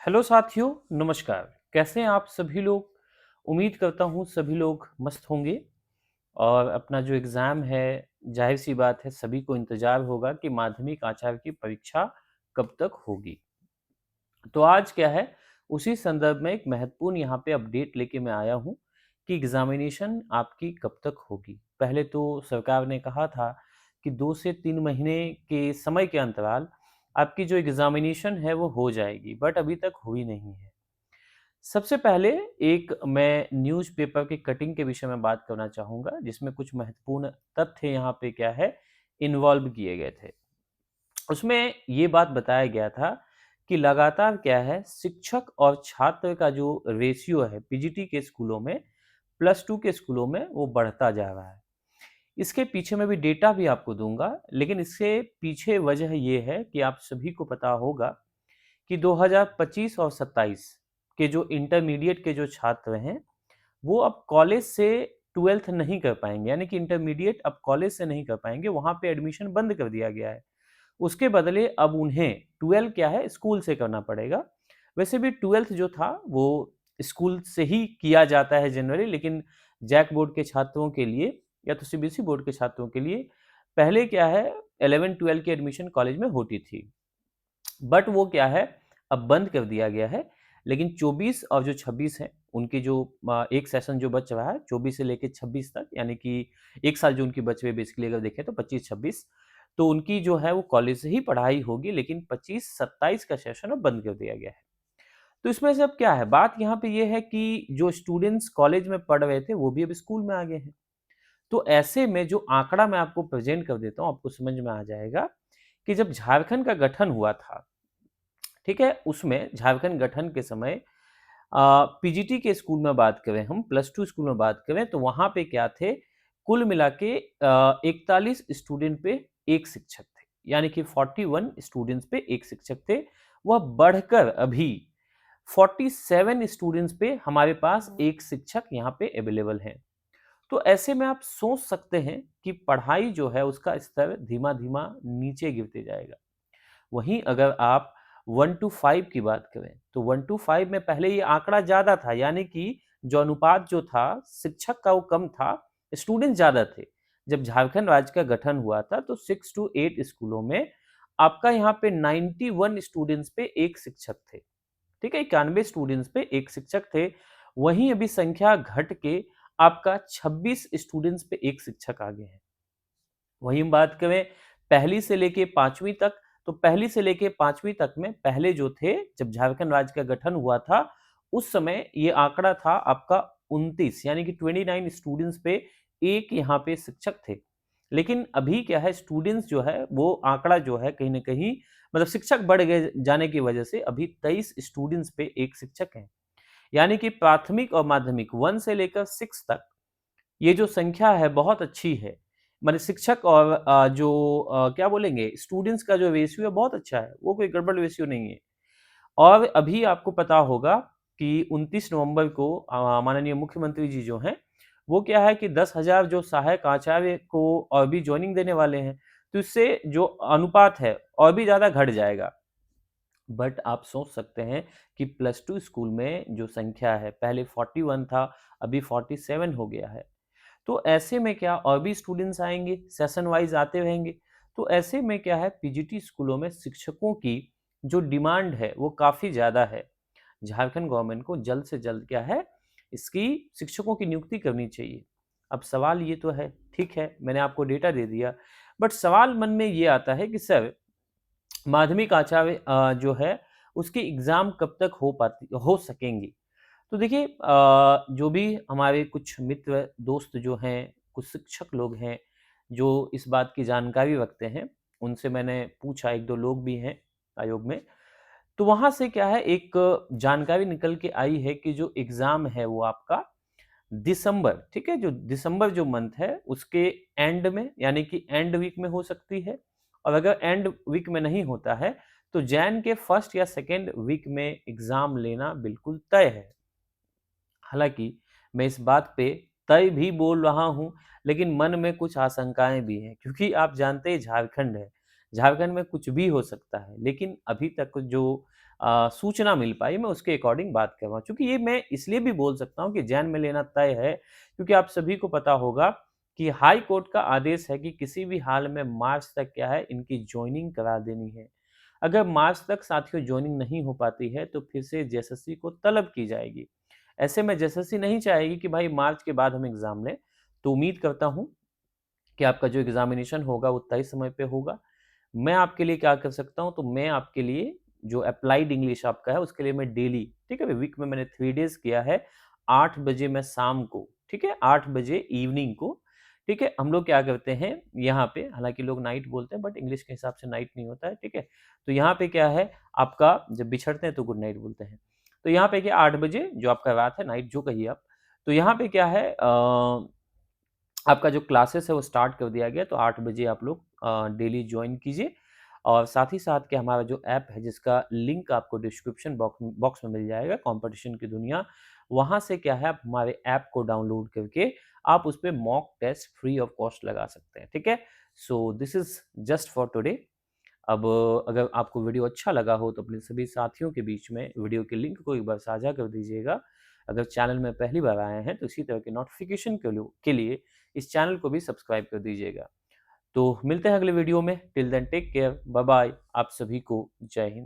Hello साथियों, नमस्कार। कैसे हैं आप सभी लोग? उम्मीद करता हूँ सभी लोग मस्त होंगे और अपना जो एग्ज़ाम है, ज़ाहिर-सी बात है सभी को इंतज़ार होगा कि माध्यमिक आचार्य की परीक्षा कब तक होगी। तो आज क्या है, उसी संदर्भ में एक महत्वपूर्ण यहाँ पे अपडेट लेके मैं आया हूँ कि एग्ज़ामिनेशन आपकी कब तक होगी। पहले तो सरकार ने कहा था कि 2 से 3 महीने के समय के अंतराल आपकी जो एग्ज़ामिनेशन है वो हो जाएगी, बट अभी तक हुई नहीं है। सबसे पहले एक मैं न्यूज़पेपर की कटिंग के विषय में बात करना चाहूँगा, जिसमें कुछ महत्वपूर्ण तथ्य यहाँ पे क्या है, इन्वॉल्व किए गए थे। उसमें ये बात बताया गया था कि लगातार क्या है, शिक्षक और छात्र का जो रेशियो है पीजीटी के स्कूलों में, प्लस 2 के स्कूलों में वो बढ़ता जा रहा है। इसके पीछे मैं भी डेटा भी आपको दूँगा, लेकिन इसके पीछे वजह ये है कि आप सभी को पता होगा कि 2025 और 27 के जो इंटरमीडिएट के जो छात्र हैं, वो अब कॉलेज से 12th नहीं कर पाएँगे, यानी कि इंटरमीडिएट अब कॉलेज से नहीं कर पाएँगे, वहाँ पे एडमिशन बंद कर दिया गया है। उसके बदले अब उन्हें 12 क्या है, स्कूल से करना पड़ेगा। वैसे भी 12th जो था वो स्कूल से ही किया जाता है जनरली, लेकिन जैक बोर्ड के छात्रों के लिए या तो सीबीएसई बोर्ड के छात्रों के लिए पहले क्या है, 11-12 की एडमिशन कॉलेज में होती थी। बट वो क्या है, अब बंद कर दिया गया है। लेकिन 24 और जो 26 है, उनकी जो एक सेशन जो बच रहा है 24 से लेके 26 तक, यानी कि 1 साल जो उनकी बच रही है बेसिकली अगर देखें तो 25-26, तो उनकी जो है वो कॉलेज से ही पढ़ाई होगी, लेकिन 25-27 का सेशन अब बंद कर दिया गया है। तो इसमें से अब क्या है, बात यहाँ पे ये है कि जो स्टूडेंट्स कॉलेज में पढ़ रहे थे, वो भी अब स्कूल में आ गए हैं। तो ऐसे में जो आंकड़ा मैं आपको प्रेज़ेंट कर देता हूँ, आपको समझ में आ जाएगा कि जब झारखंड का गठन हुआ था, ठीक है? उसमें झारखंड गठन के समय पीजीटी के स्कूल में बात करें हम, प्लस 2 स्कूल में बात करें, तो वहाँ पे क्या थे, कुल मिला के 41 स्टूडेंट पे 1 शिक्षक थे। यानी कि 41 स्टूडेंट्स पे 1 शिक्षक थे। वह बढ़कर अभी 47 स्टूडेंट्स पे हमारे पास 1 शिक्षक यहाँ पे अवेलेबल हैं। तो ऐसे में आप सोच सकते हैं कि पढ़ाई जो है उसका स्तर धीमा-धीमा नीचे गिरते जाएगा। वहीं अगर आप 1 टू 5 की बात करें, तो 1 टू 5 में पहले ये आंकड़ा ज़्यादा था, यानी कि जो अनुपात जो था, शिक्षक का वो कम था, स्टूडेंट ज़्यादा थे। जब झारखंड राज्य का गठन हुआ था, तो 6 टू 8 स्कूलों में आपका यहाँ पे 91 स्टूडेंट्स पे 1 शिक्षक थे, ठीक है? 91 स्टूडेंट्स पे 1 शिक्षक थे। वहीं अभी संख्या घट के आपका 26 स्टूडेंट्स पे 1 शिक्षक आ गए हैं। वहीं हम बात करें पहली से लेके 5वीं तक, तो पहली से लेके 5वीं तक में पहले जो थे, जब झारखंड राज्य का गठन हुआ था, उस समय ये आंकड़ा था आपका 29, यानी कि 29 स्टूडेंट्स पे 1 यहाँ पे शिक्षक थे। लेकिन अभी क्या है, स्टूडेंट्स जो है वो आंकड़ा जो है कहीं न कहीं, मतलब शिक्षक बढ़ गए जाने की वजह से अभी 23 स्टूडेंट्स पे 1 शिक्षक हैं। यानी कि प्राथमिक और माध्यमिक 1 से लेकर 6 तक ये जो संख्या है बहुत अच्छी है। माने शिक्षक और जो क्या बोलेंगे, स्टूडेंट्स का जो रेशियो है बहुत अच्छा है, वो कोई गड़बड़ रेशियो नहीं है। और अभी आपको पता होगा कि 29 नवंबर को माननीय मुख्यमंत्री जी जो हैं, वो क्या है कि 10,000 जो सहायक आचार्य को और भी जॉइनिंग देने वाले हैं। तो इससे जो अनुपात है और भी ज़्यादा घट जाएगा। बट आप सोच सकते हैं कि प्लस 2 स्कूल में जो संख्या है, पहले 41 था, अभी 47 हो गया है। तो ऐसे में क्या और भी स्टूडेंट्स आएँगे, सेशन वाइज़ आते रहेंगे। तो ऐसे में क्या है, पीजीटी स्कूलों में शिक्षकों की जो डिमांड है वो काफ़ी ज़्यादा है। झारखंड गवर्नमेंट को जल्द से जल्द क्या है, इसकी शिक्षकों की नियुक्ति करनी चाहिए। अब सवाल ये तो है, ठीक है, मैंने आपको डेटा दे दिया, बट सवाल मन में ये आता है कि सर माध्यमिक आचार्य जो है उसके एग्ज़ाम कब तक हो सकेंगी? तो देखिए जो भी हमारे कुछ मित्र, दोस्त जो हैं, कुछ शिक्षक लोग हैं, जो इस बात की जानकारी रखते हैं, उनसे मैंने पूछा, 1-2 लोग भी हैं आयोग में। तो वहाँ से क्या है, एक जानकारी निकल के आई है कि जो एग्ज़ाम है वो आपका दिसंबर, ठीक है? जो दिसंबर जो मंथ है उसके एंड में, यानी कि एंड वीक में हो सकती है, और अगर एंड वीक में नहीं होता है, तो जैन के फर्स्ट या सेकंड वीक में एग्ज़ाम लेना बिल्कुल तय है। हालाँकि मैं इस बात पे तय भी बोल रहा हूँ, लेकिन मन में कुछ आशंकाएँ भी हैं, क्योंकि आप जानते हैं झारखंड है, झारखंड में कुछ भी हो सकता है। लेकिन अभी तक जो सूचना मिल पाई, मैं उसके अकॉर्डिंग बात कर रहा हूँ। चूँकि ये मैं इसलिए भी बोल सकता हूँ कि जान में लेना तय है, क्योंकि आप सभी को पता होगा कि हाई कोर्ट का आदेश है कि किसी भी हाल में मार्च तक क्या है, इनकी जॉइनिंग करा देनी है। अगर मार्च तक साथियों जॉइनिंग नहीं हो पाती है, तो फिर से जेएसएससी को तलब की जाएगी। ऐसे में जेएसएससी नहीं चाहेगी कि भाई मार्च के बाद हम एग्ज़ाम लें, तो उम्मीद करता हूँ कि आपका जो एग्ज़ामिनेशन होगा वो तय समय पे होगा। मैं आपके लिए क्या कर सकता हूँ, तो मैं आपके लिए जो एप्लाइड इंग्लिश आपका है उसके लिए मैं डेली, ठीक है? वीक में मैंने 3 डेज़ किया है, 8 बजे मैं शाम को, ठीक है? 8 बजे इवनिंग को, ठीक है? हम लोग क्या करते हैं यहाँ पे, हालाँकि लोग नाइट बोलते हैं बट इंग्लिश के हिसाब से नाइट नहीं होता है, ठीक है? तो यहाँ पे क्या है, आपका जब बिछड़ते हैं तो गुड नाइट बोलते हैं। तो यहाँ पे क्या 8 बजे जो आपका रात है, नाइट जो कहिए आप, तो यहाँ पे क्या है आपका जो क्लासेस है वो स्टार्ट कर दिया गया, तो 8 बजे आप लोग डेली जॉइन कीजिए और साथ ही साथ कि हमारा जो ऐप है जिसका लिंक आपको डिस्क्रिप्शन बॉक्स में मिल जाएगा, कॉम्पिटिशन की दुनिया, वहाँ से क्या है आप हमारे ऐप को डाउनलोड करके आप उस पे mock test free of cost लगा सकते हैं, ठीक है? So this is just for today. अब अगर आपको वीडियो अच्छा लगा हो तो अपने सभी साथियों के बीच में वीडियो के लिंक को एक बार साझा कर दीजिएगा। अगर चैनल में पहली बार आए हैं तो इसी तरह के नोटिफ़िकेशन के लिए इस चैनल को भी सब्सक्राइब कर दीजिएगा। तो मिलते हैं अगले वीडियो में, till then take care, bye bye, आप सभी को जय हिंद।